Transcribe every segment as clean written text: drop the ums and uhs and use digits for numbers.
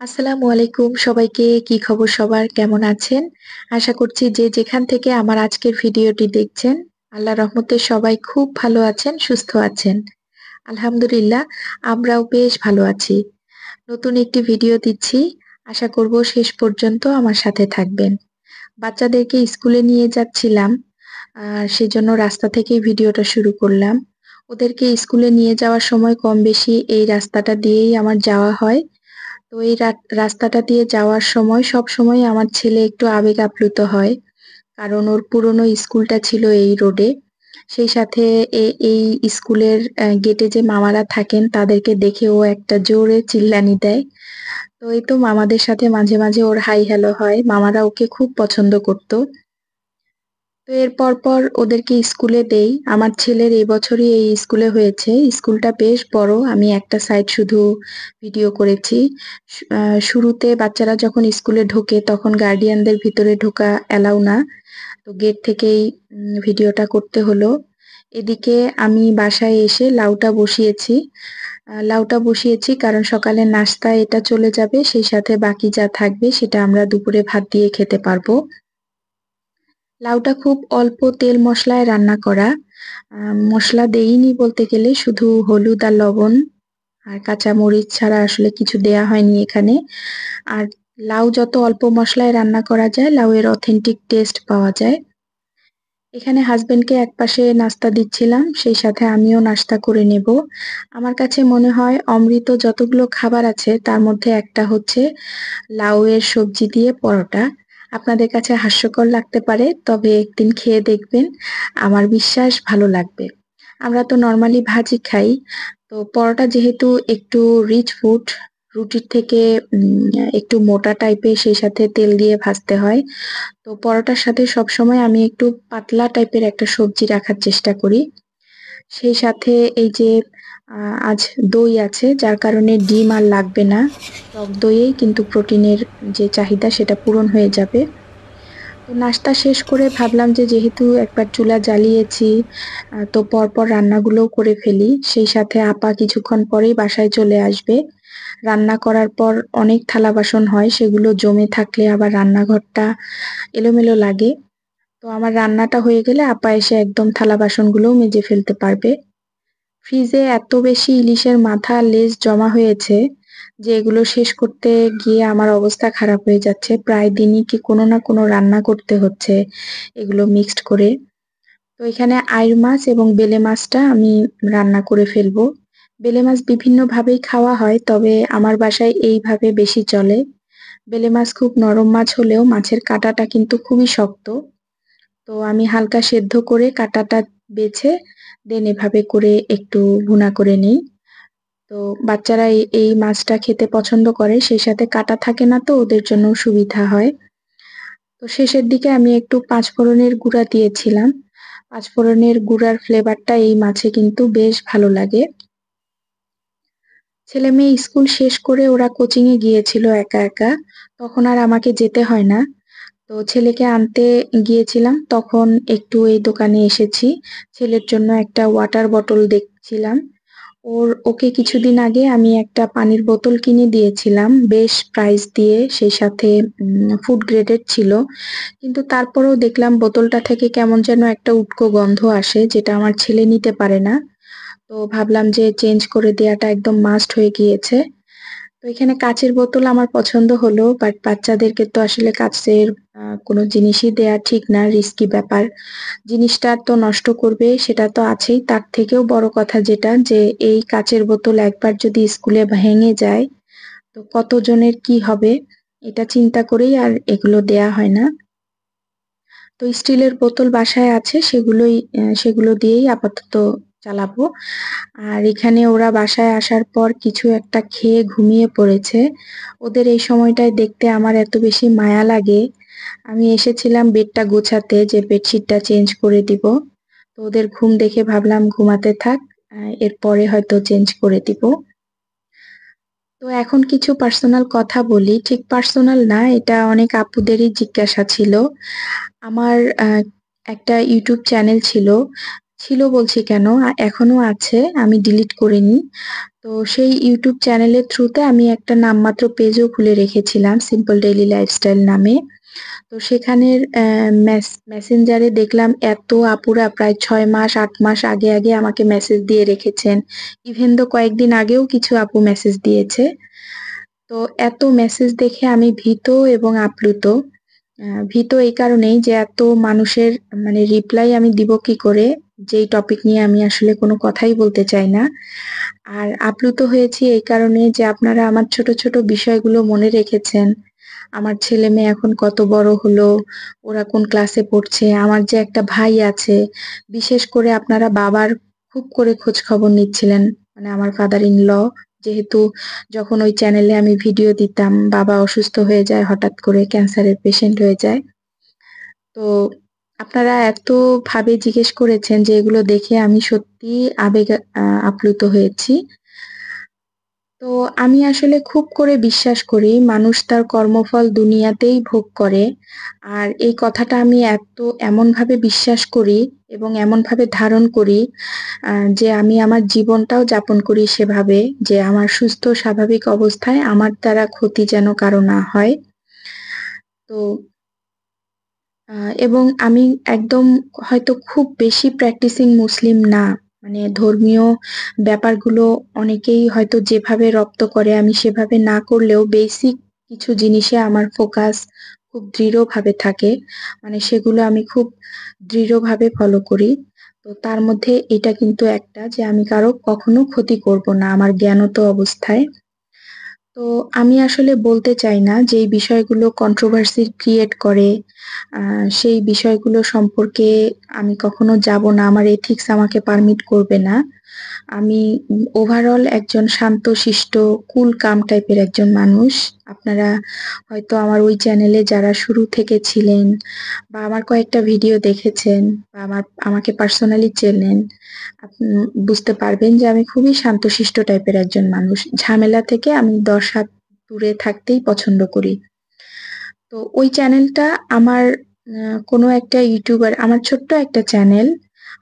আসসালামু আলাইকুম সবাইকে। কি খবর সবার? কেমন আছেন? আশা করছি যে যেখান থেকে আমার আজকের ভিডিওটি দেখছেন, আল্লাহর রহমতে সবাই খুব ভালো আছেন, সুস্থ আছেন। আলহামদুলিল্লাহ আমরাও বেশ ভালো আছি। নতুন একটি ভিডিও দিচ্ছি। আশা করব শেষ পর্যন্ত আমার সাথে থাকবেন। বাচ্চাদেরকে স্কুলে নিয়ে যাচ্ছিলাম। সেজন্য রাস্তা থেকেই ভিডিওটা শুরু করলাম। ওদেরকে স্কুলে নিয়ে যাওয়ার সময় কম বেশি এই রাস্তাটা দিয়েই আমার যাওয়া হয়। তো এই রাস্তাটা দিয়ে যাওয়ার সময় সবসময় আমার ছেলে একটু আবেগ আপ্লুত হয়। কারণ ওর পুরনো স্কুলটা ছিল এই রোডে। সেই সাথে এই স্কুলের গেটে যে মামারা থাকেন তাদেরকে দেখে ও একটা জোরে চিল্লানি দেয়। তো এই তো মামাদের সাথে মাঝে, মাঝে ওর হাই হ্যালো হয়। মামারা ওকে খুব পছন্দ করত। তো এর পরপর ওদেরকে স্কুলে দেই। আমার ছেলের এই বছরই এই স্কুলে হয়েছে। স্কুলটা বেশ বড়। আমি একটা সাইড শুধু ভিডিও করেছি। শুরুতে বাচ্চারা যখন স্কুলে ঢোকে তখন গার্ডিয়ানদের ভিতরে ঢোকা অ্যালাউ না। তো গেট থেকেই ভিডিওটা করতে হলো। এদিকে আমি বাসায় এসে লাউটা বসিয়েছি কারণ সকালের নাস্তায় এটা চলে যাবে। সেই সাথে বাকি যা থাকবে সেটা আমরা দুপুরে ভাত দিয়ে খেতে পারবো। লাউটা খুব অল্প তেল মসলায় রান্না করা। মসলা দেইনি বলতে গেলে, শুধু হলুদ আর লবণ আর কাঁচা মরিচ ছাড়া আসলে কিছু দেয়া হয়নি এখানে। আর লাউ যত অল্প মসলায় রান্না করা যায় লাউয়ের অথেন্টিক টেস্ট পাওয়া যায়। এখানে হাসব্যান্ডকে একপাশে নাস্তা দিচ্ছিলাম, সেই সাথে আমিও নাস্তা করে নেব। আমার কাছে মনে হয় অমৃত যতগুলো খাবার আছে তার মধ্যে একটা হচ্ছে লাউয়ের সবজি দিয়ে পরোটা। আপনাদের কাছে হাস্যকর লাগতে পারে, তবে একদিন খেয়ে দেখবেন। আমার বিশ্বাস ভালো লাগবে। আমরা তো নরমালি ভাজি খাই। তো পরোটা যেহেতু একটু রিচ ফুড, রুটির থেকে একটু মোটা টাইপের, সেই সাথে তেল দিয়ে ভাজতে হয়। তো পরোটার সাথে সবসময় আমি একটু পাতলা টাইপের একটা সবজি রাখার চেষ্টা করি। সেই সাথে এই যে আজ দই আছে, যার কারণে ডিম আর লাগবে না। টক দইয়েই কিন্তু প্রোটিনের যে চাহিদা সেটা পূরণ হয়ে যাবে। তো নাস্তা শেষ করে ভাবলাম যে যেহেতু একবার চুলা জ্বালিয়েছি, তো পরপর রান্নাগুলোও করে ফেলি। সেই সাথে আপা কিছুক্ষণ পরেই বাসায় চলে আসবে। রান্না করার পর অনেক থালা বাসন হয়, সেগুলো জমে থাকলে আবার রান্নাঘরটা এলোমেলো লাগে। তো আমার রান্নাটা হয়ে গেলে আপা এসে একদম থালা বাসনগুলোও মেজে ফেলতে পারবে। ফ্রিজে এত বেশি ইলিশের মাথা আর লেজ জমা হয়েছে যে এগুলো শেষ করতে গিয়ে আমার অবস্থা খারাপ হয়ে যাচ্ছে। প্রায় দিনই কি কোনো না কোনো রান্না করতে হচ্ছে এগুলো মিক্সড করে। তো এখানে আইড় মাছ এবং বেলে মাছটা আমি রান্না করে ফেলবো। বেলে মাছ বিভিন্ন ভাবেই খাওয়া হয়, তবে আমার বাসায় এইভাবে বেশি চলে। বেলে মাছ খুব নরম মাছ হলেও মাছের কাঁটাটা কিন্তু খুবই শক্ত। তো আমি হালকা সেদ্ধ করে কাঁটাটা বেছে দেন এভাবে করে একটু ভুনা করে নিই। তো বাচ্চারা এই মাছটা খেতে পছন্দ করে, সেই সাথে কাঁটা থাকে না, তো ওদের জন্য সুবিধা হয়। তো শেষের দিকে আমি একটু পাঁচফোড়নের গুঁড়া দিয়েছিলাম। পাঁচফোড়নের গুঁড়ার ফ্লেভারটা এই মাছে কিন্তু বেশ ভালো লাগে। ছেলে মেয়ে স্কুল শেষ করে ওরা কোচিং এ গিয়েছিল একা একা, তখন আর আমাকে যেতে হয় না। তো ছেলেকে আনতে গিয়েছিলাম, তখন একটু এই দোকানে এসেছি। ছেলের জন্য একটা ওয়াটার বটল দেখছিলাম। ওকে কিছুদিন আগে আমি একটা পানির বোতল কিনে দিয়েছিলাম বেশ প্রাইস দিয়ে, সেই সাথে ফুড গ্রেডেড ছিল। কিন্তু তারপরেও দেখলাম বোতলটা থেকে কেমন যেন একটা উটকো গন্ধ আসে, যেটা আমার ছেলে নিতে পারে না। তো ভাবলাম যে চেঞ্জ করে দেয়াটা একদম মাস্ট হয়ে গিয়েছে। তো এখানে কাঁচের বোতল আমার পছন্দ হলো, বাট বাচ্চাদেরকে তো আসলে কাঁচের কোনো জিনিসই দেয়া ঠিক না, রিস্কি ব্যাপার। জিনিসটা তো নষ্ট করবে সেটা তো আছেই, তার থেকেও বড় কথা যেটা, যে এই কাঁচের বোতল একবার যদি স্কুলে ভেঙে যায় তো কতজনের কি হবে, এটা চিন্তা করেই আর এগুলো দেয়া হয় না। তো স্টিলের বোতল বাসায় আছে, সেগুলো দিয়েই আপাতত চালাবো। আর এখানে ওরা বাসায় আসার পর কিছু একটা খেয়ে ঘুমিয়ে পড়েছে। ওদের এই সময়টায় দেখতে আমার এত বেশি মায়া লাগে। আমি এসেছিলাম বেডটা গোছাতে, যে বেডশিটটা চেঞ্জ করে দিব। তো ওদের ঘুম দেখে ভাবলাম ঘুমাতে থাক, এরপরে হয়তো চেঞ্জ করে দিব। তো এখন কিছু পার্সোনাল কথা বলি, ঠিক পার্সোনাল না, এটা অনেক আপুদেরই জিজ্ঞাসা ছিল। আমার একটা ইউটিউব চ্যানেল ছিল, ছিল বলছি কেন, এখনো আছে, আমি ডিলিট করিনি। তো তো সেই ইউটিউব চ্যানেলের থ্রুতে আমি একটা নামমাত্র পেজও খুলে রেখেছিলাম, সিম্পল ডেইলি লাইফস্টাইল নামে। তো সেখানের মেসেঞ্জারে দেখলাম এত আপুরা প্রায় ৬ মাস ৮ মাস আগে আমাকে মেসেজ দিয়ে রেখেছেন। ইভেন দো কয়েকদিন আগেও কিছু আপু মেসেজ দিয়েছে। তো এত মেসেজ দেখে আমি ভীত এবং আপ্লুত। ভীত এই কারণেই যে এত মানুষের মানে রিপ্লাই আমি দিব কি করে, যেই টপিক নিয়ে আমি আসলে কোনো কথাই বলতে চাই না। আর আপ্লুত হয়েছি এই কারণে যে আপনারা আমার ছোট ছোট বিষয়গুলো মনে রেখেছেন। আমার ছেলে মেয়ে এখন কত বড় হলো, ওরা কোন ক্লাসে পড়ছে, আমার যে একটা ভাই আছে, বিশেষ করে আপনারা বাবার খুব করে খোঁজ খবর নিচ্ছিলেন, মানে আমার ফাদার ইন ল, যেহেতু যখন ওই চ্যানেলে আমি ভিডিও দিতাম বাবা অসুস্থ হয়ে যায়, হঠাৎ করে ক্যান্সারের পেশেন্ট হয়ে যায়। তো আপনারা এত ভাবে জিজ্ঞেস করেছেন যে এগুলো দেখে আমি সত্যি আবেগ আপ্লুত হয়েছি। তো আমি আসলে খুব করে বিশ্বাস করি মানুষ তার কর্মফল দুনিয়াতেই ভোগ করে। আর এই কথাটা আমি এমনভাবে বিশ্বাস করি এবং এমনভাবে ধারণ করি যে আমি আমার জীবনটাও যাপন করি সেভাবে যে আমার সুস্থ স্বাভাবিক অবস্থায় আমার দ্বারা ক্ষতি যেন কারো না হয়। তো এবং আমি একদম হয়তো খুব বেশি প্র্যাকটিসিং মুসলিম না। মানে ধর্মীয় ব্যাপারগুলো অনেকেই হয়তো যেভাবে রপ্ত করে আমি সেভাবে না করলেও বেসিক কিছু জিনিসে আমার ফোকাস খুব দৃঢ়ভাবে থাকে। মানে সেগুলো আমি খুব দৃঢ়ভাবে ফলো করি। তো তার মধ্যে এটা কিন্তু একটা যে আমি কারো কখনো ক্ষতি করব না আমার জ্ঞানত অবস্থায়। তো আমি আসলে বলতে চাই না যে এই বিষয়গুলো কন্ট্রোভার্সি ক্রিয়েট করে, সেই বিষয়গুলো সম্পর্কে আমি কখনো যাব না, আমার এথিক্স আমাকে পারমিট করবে না। আমি ওভারঅল একজন শান্তশিষ্ট কুল কাম টাইপের একজন মানুষ। আপনারা হয়তো আমার ওই চ্যানেলে যারা শুরু থেকে ছিলেন বা আমার কয়েকটা ভিডিও দেখেছেন বা আমাকে পার্সোনালি চেনেন, আপনি বুঝতে পারবেন যে আমি খুবই শান্তশিষ্ট টাইপের একজন মানুষ। ঝামেলা থেকে আমি ১০ হাত দূরে থাকতেই পছন্দ করি। তো ওই চ্যানেলটা আমার কোনো একটা ইউটিউবার, আমার ছোট্ট একটা চ্যানেল।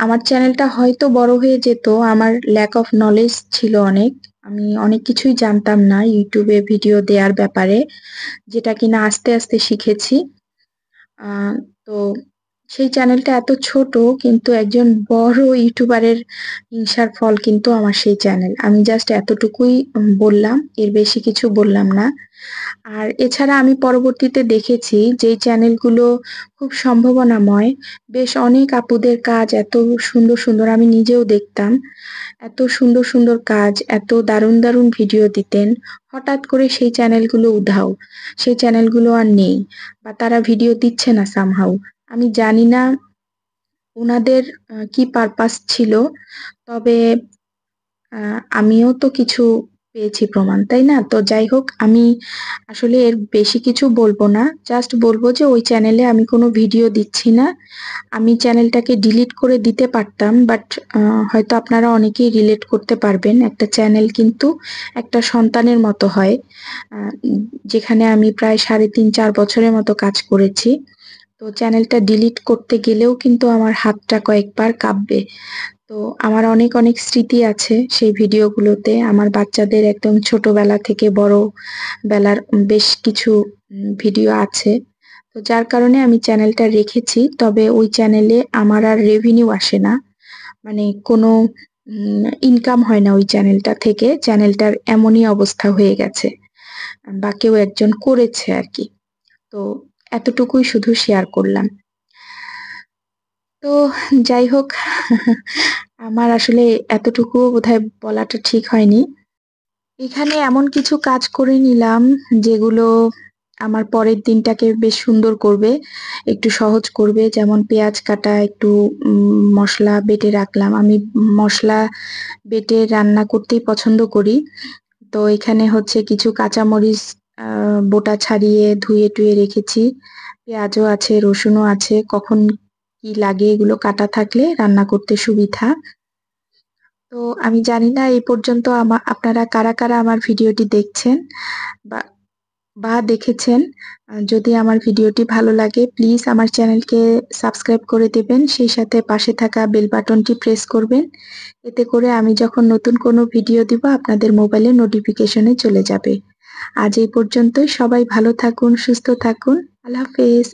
আমার চ্যানেলটা হয়তো বড় হয়ে যেত, আমার ল্যাক অফ নলেজ ছিল অনেক। আমি অনেক কিছুই জানতাম না ইউটিউবে ভিডিও দেওয়ার ব্যাপারে, যেটা কিনা আস্তে আস্তে শিখেছি। আ তো সেই চ্যানেলটা এত ছোট কিন্তু একজন বড় ইউটিউবারের হিংসার ফল কিন্তু আমার সেই চ্যানেল। আমি জাস্ট এতটুকুই বললাম, এর বেশি কিছু বললাম না। আর এছাড়া আমি পরবর্তীতে দেখেছি যেই চ্যানেলগুলো খুব সম্ভাবনাময়, বেশ অনেক আপুদের কাজ এত সুন্দর, সুন্দর আমি নিজেও দেখতাম। এত সুন্দর, সুন্দর কাজ, এত দারুণ, দারুণ ভিডিও দিতেন। হঠাৎ করে সেই চ্যানেলগুলো উধাও। সেই চ্যানেলগুলো আর নেই বা তারা ভিডিও দিচ্ছে না সামহাউ। আমি জানি না উনাদের কি পারপাস ছিল। তবে আমিও তো কিছু পেয়েছি প্রমাণ, তাই না? তো যাই হোক, আমি আসলে এর বেশি কিছু বলবো না। জাস্ট বলবো যে ওই চ্যানেলে আমি কোনো ভিডিও দিচ্ছি না। আমি চ্যানেলটাকে ডিলিট করে দিতে পারতাম, বাট হয়তো আপনারা অনেকেই রিলেট করতে পারবেন। একটা চ্যানেল কিন্তু একটা সন্তানের মতো হয়। আ যেখানে আমি প্রায় ৩.৫-৪ বছরের মতো কাজ করেছি। তো চ্যানেলটা ডিলিট করতে গেলেও কিন্তু আমার হাতটা কয়েকবার কাঁপবে। তো আমার অনেক, অনেক স্মৃতি আছে সেই ভিডিওগুলোতে। আমার বাচ্চাদের একদম ছোটবেলা থেকে বড় বেলার বেশ কিছু ভিডিও আছে। তো যার কারণে আমি চ্যানেলটা রেখেছি। তবে ওই চ্যানেলে আমার আর রেভিনিউ আসে না। মানে কোনো ইনকাম হয় না ওই চ্যানেলটা থেকে। চ্যানেলটার এমনই অবস্থা হয়ে গেছে। বা কেউ একজন করেছে আরকি। তো এতটুকুই শুধু শেয়ার করলাম। তো যাই হোক, আমার আসলে এতটুকুও বোধহয় বলাটা ঠিক হয়নি। এখানে এমন কিছু কাজ করে নিলাম যেগুলো আমার পরের দিনটাকে বেশ সুন্দর করবে, একটু সহজ করবে। যেমন পেঁয়াজ কাটা, একটু মসলা বেটে রাখলাম। আমি মসলা বেটে রান্না করতেই পছন্দ করি। তো এখানে হচ্ছে কিছু কাঁচামরিচ বোটা ছাড়িয়ে ধুয়ে-টুয়ে রেখেছি। পেঁয়াজও আছে, রসুনও আছে। কখন কি লাগে এগুলো কাটা থাকলে রান্না করতে সুবিধা। তো আমি জানি না এই পর্যন্ত আপনারা কারা, কারা আমার ভিডিওটি দেখছেন বা বা দেখেছেন। যদি আমার ভিডিওটি ভালো লাগে প্লিজ আমার চ্যানেলকে সাবস্ক্রাইব করে দেবেন। সেই সাথে পাশে থাকা বেল বাটনটি প্রেস করবেন। এতে করে আমি যখন নতুন কোনো ভিডিও দিব আপনাদের মোবাইলে নোটিফিকেশনে চলে যাবে। আজ এই পর্যন্তই। সবাই ভালো থাকুন, সুস্থ থাকুন। আল্লাহ হাফেজ।